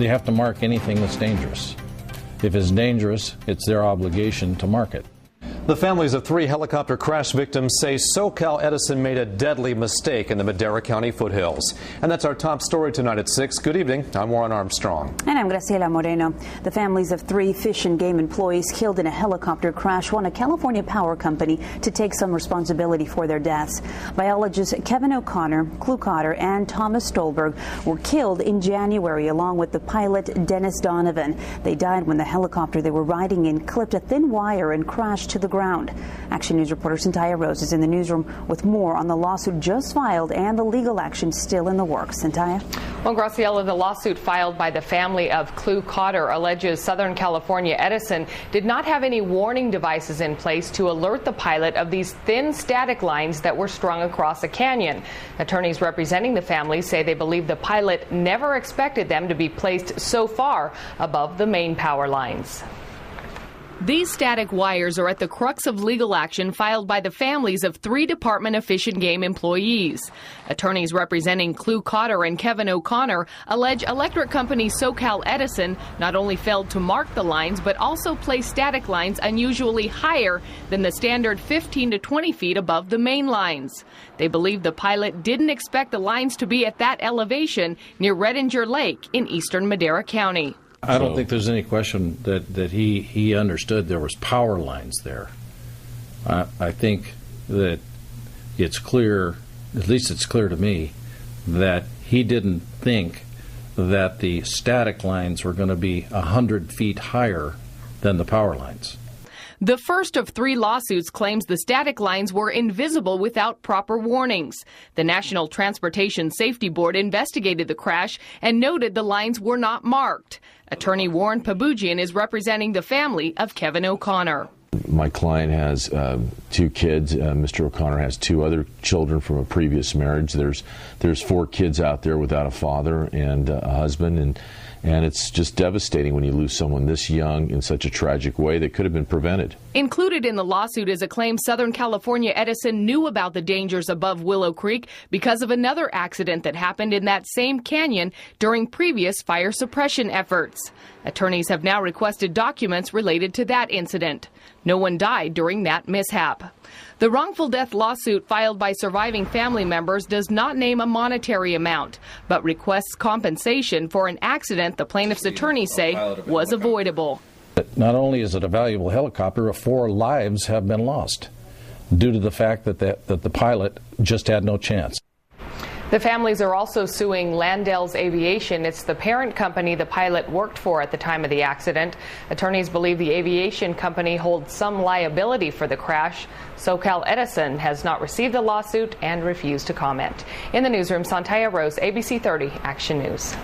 they have to mark anything that's dangerous. If it's dangerous, it's their obligation to mark it. The families of 3 helicopter crash victims say SoCal Edison made a deadly mistake in the Madera County foothills. And that's our top story tonight at 6. Good evening. I'm Warren Armstrong. And I'm Graciela Moreno. The families of 3 Fish and Game employees killed in a helicopter crash want a California power company to take some responsibility for their deaths. Biologists Kevin O'Connor, Clu Cotter, and Thomas Stolberg were killed in January along with the pilot Dennis Donovan. They died when the helicopter they were riding in clipped a thin wire and crashed to the ground. Action News reporter Santaya Rose is in the newsroom with more on the lawsuit just filed and the legal action still in the works. Santaya? Well, Graciela, the lawsuit filed by the family of Clu Cotter alleges Southern California Edison did not have any warning devices in place to alert the pilot of these thin static lines that were strung across a canyon. Attorneys representing the family say they believe the pilot never expected them to be placed so far above the main power lines. These static wires are at the crux of legal action filed by the families of 3 Department of Fish and Game employees. Attorneys representing Clu Cotter and Kevin O'Connor allege electric company SoCal Edison not only failed to mark the lines, but also placed static lines unusually higher than the standard 15 to 20 feet above the main lines. They believe the pilot didn't expect the lines to be at that elevation near Redinger Lake in eastern Madera County. I don't think there's any question that he understood there was power lines there. I think that it's clear, at least it's clear to me, that he didn't think that the static lines were going to be 100 feet higher than the power lines. The first of 3 lawsuits claims the static lines were invisible without proper warnings. The National Transportation Safety Board investigated the crash and noted the lines were not marked. Attorney Warren Paboojian is representing the family of Kevin O'Connor. My client has 2 kids. Mr. O'Connor has 2 other children from a previous marriage. There's 4 kids out there without a father and a husband, and it's just devastating when you lose someone this young in such a tragic way that could have been prevented. Included in the lawsuit is a claim Southern California Edison knew about the dangers above Willow Creek because of another accident that happened in that same canyon during previous fire suppression efforts. Attorneys have now requested documents related to that incident. No one died during that mishap. The wrongful death lawsuit filed by surviving family members does not name a monetary amount, but requests compensation for an accident the plaintiff's attorneys say was avoidable. Not only is it a valuable helicopter, 4 lives have been lost due to the fact that the pilot just had no chance. The families are also suing Landell's Aviation. It's the parent company the pilot worked for at the time of the accident. Attorneys believe the aviation company holds some liability for the crash. SoCal Edison has not received the lawsuit and refused to comment. In the newsroom, Santaya Rose, ABC 30 Action News.